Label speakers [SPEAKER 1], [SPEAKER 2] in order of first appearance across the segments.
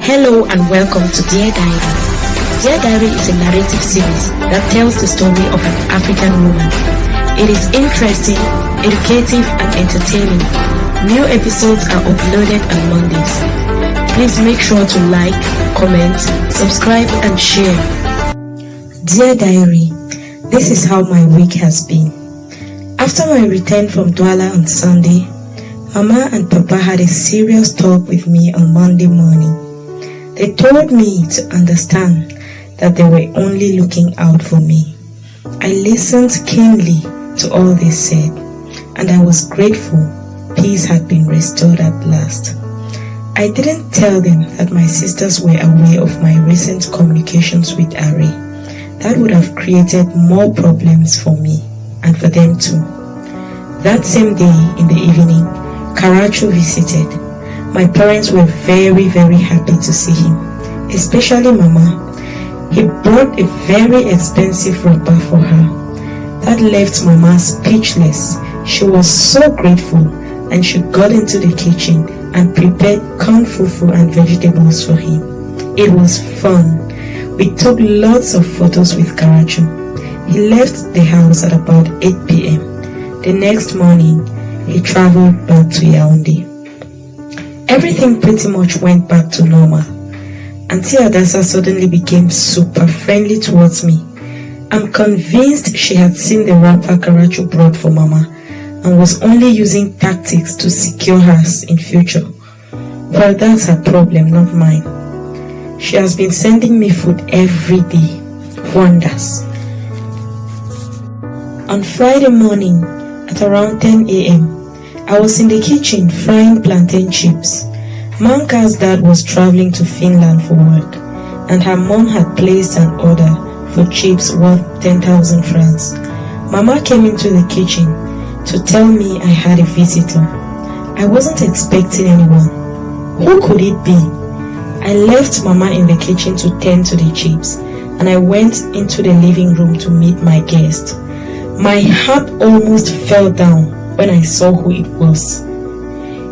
[SPEAKER 1] Hello and welcome to Dear Diary. Dear Diary is a narrative series that tells the story of an African woman. It is interesting, educative and entertaining. New episodes are uploaded on Mondays. Please make sure to like, comment, subscribe and share. Dear Diary, this is how my week has been. After my return from Douala on Sunday, Mama and Papa had a serious talk with me on Monday morning. They told me to understand that they were only looking out for me. I listened keenly to all they said, and I was grateful peace had been restored at last. I didn't tell them that my sisters were aware of my recent communications with Ari. That would have created more problems for me and for them too. That same day in the evening, Karachu visited. My parents were very happy to see him, especially Mama. He bought a very expensive wrapper for her. That left Mama speechless. She was so grateful and she got into the kitchen and prepared corn fufu and vegetables for him. It was fun. We took lots of photos with Karachu. He left the house at about 8 p.m. The next morning, he traveled back to Yaoundé. Everything pretty much went back to normal. Auntie Adasa suddenly became super friendly towards me. I'm convinced she had seen the wrapper Karachu brought for Mama and was only using tactics to secure hers in future. Well, that's her problem, not mine. She has been sending me food every day. Wonders. On Friday morning at around 10 a.m., I was in the kitchen frying plantain chips. Manka's dad was traveling to Finland for work, and her mom had placed an order for chips worth 10,000 francs. Mama came into the kitchen to tell me I had a visitor. I wasn't expecting anyone. Who could it be? I left Mama in the kitchen to tend to the chips, and I went into the living room to meet my guest. My heart almost fell down when I saw who it was.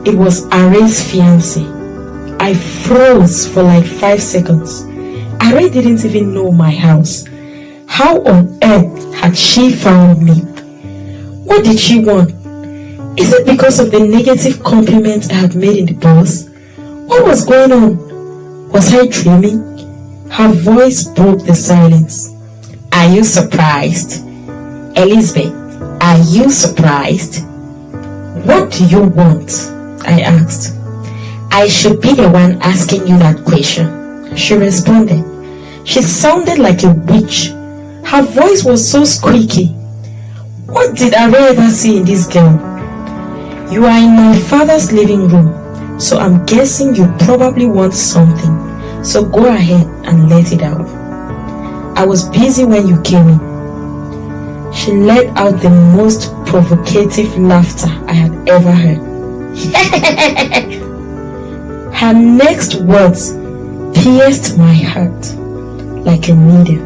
[SPEAKER 1] It was Ari's fiancé. I froze for like 5 seconds. Ari didn't even know my house. How on earth had she found me? What did she want? Is it because of the negative compliments I had made in the bus? What was going on? Was I dreaming? Her voice broke the silence. Are you surprised? Elizabeth, are you surprised? What do you want? I asked. I should be the one asking you that question, she responded. She sounded like a witch. Her voice was so squeaky. What did I ever see in this girl? You are in my father's living room, so I'm guessing you probably want something. So go ahead and let it out. I was busy when you came in. She let out the most provocative laughter I had ever heard. Her next words pierced my heart like a needle.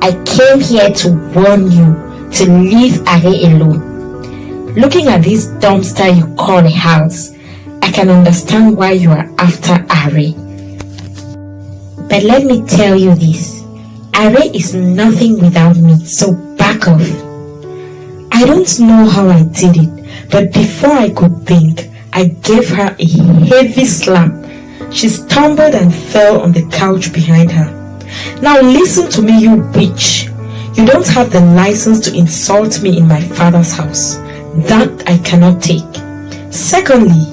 [SPEAKER 1] I came here to warn you to leave Ari alone. Looking at this dumpster you call a house, I can understand why you are after Ari. But let me tell you this. Ari is nothing without me, so back off. I don't know how I did it, but before I could think, I gave her a heavy slap. She stumbled and fell on the couch behind her. Now listen to me, you witch. You don't have the license to insult me in my father's house. That I cannot take. Secondly,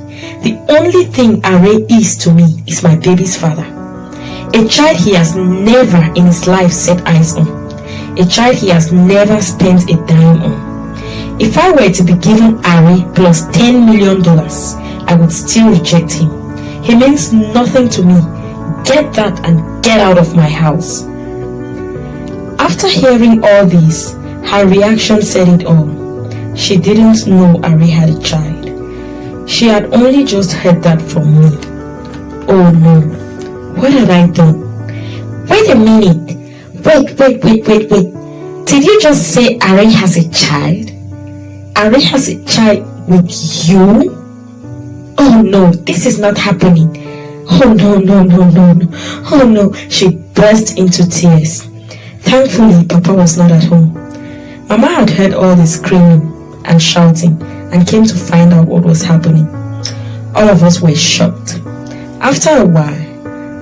[SPEAKER 1] the only thing Ari is to me is my baby's father. A child he has never in his life set eyes on. A child he has never spent a dime on. If I were to be given Ari plus $10 million, I would still reject him. He means nothing to me. Get that and get out of my house. After hearing all this, her reaction said it all. She didn't know Ari had a child. She had only just heard that from me. Oh no. What had I done? Wait a minute. Wait. Did you just say Ari has a child? Ari has a child with you? Oh no, this is not happening. Oh no, no, no, no, no. Oh no, she burst into tears. Thankfully, Papa was not at home. Mama had heard all the screaming and shouting and came to find out what was happening. All of us were shocked. After a while,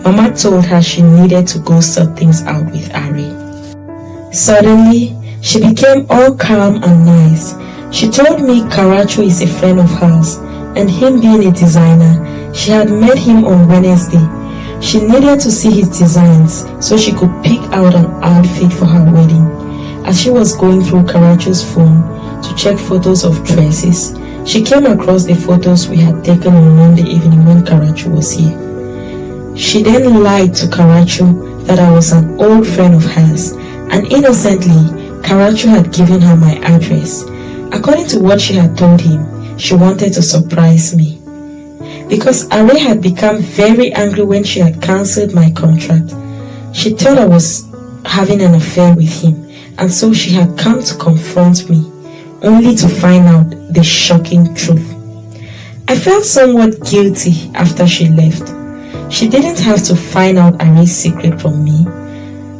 [SPEAKER 1] Mama told her she needed to go sort things out with Ari. Suddenly, she became all calm and nice. She told me Karachu is a friend of hers, and him being a designer, she had met him on Wednesday. She needed to see his designs so she could pick out an outfit for her wedding. As she was going through Karachu's phone to check photos of dresses, she came across the photos we had taken on Monday evening when Karachu was here. She then lied to Karachu that I was an old friend of hers, and innocently, Karachu had given her my address. According to what she had told him, she wanted to surprise me. Because Ari had become very angry when she had cancelled my contract, she thought I was having an affair with him, and so she had come to confront me, only to find out the shocking truth. I felt somewhat guilty after she left. She didn't have to find out Ari's secret from me.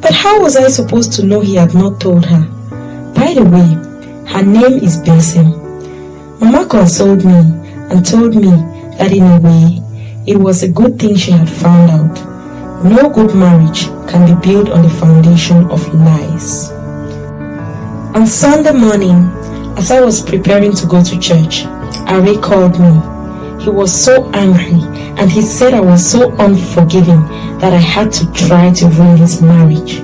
[SPEAKER 1] But how was I supposed to know he had not told her? By the way, her name is Besem. Mama consoled me and told me that in a way, it was a good thing she had found out. No good marriage can be built on the foundation of lies. On Sunday morning, as I was preparing to go to church, Ari called me. He was so angry and he said I was so unforgiving that I had to try to ruin his marriage.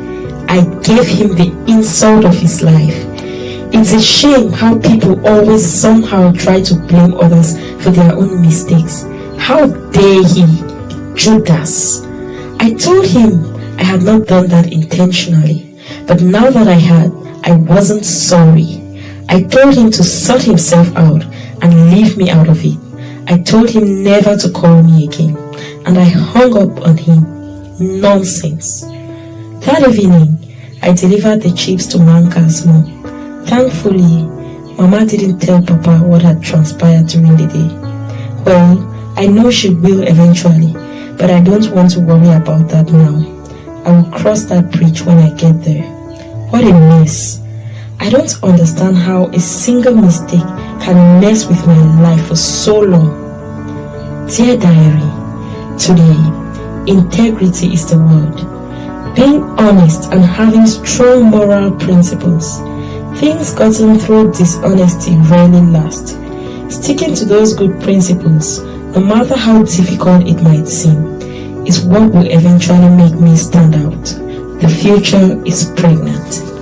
[SPEAKER 1] I gave him the insult of his life. It's a shame how people always somehow try to blame others for their own mistakes. How dare he, Judas! I told him I had not done that intentionally, but now that I had, I wasn't sorry. I told him to sort himself out and leave me out of it. I told him never to call me again, and I hung up on him. Nonsense. That evening, I delivered the chips to Manka's mom. Thankfully, Mama didn't tell Papa what had transpired during the day. Well, I know she will eventually, but I don't want to worry about that now. I will cross that bridge when I get there. What a mess. I don't understand how a single mistake can mess with my life for so long. Dear Diary, today, integrity is the word. Being honest and having strong moral principles. Things gotten through dishonesty rarely last. Sticking to those good principles, no matter how difficult it might seem, is what will eventually make me stand out. The future is pregnant.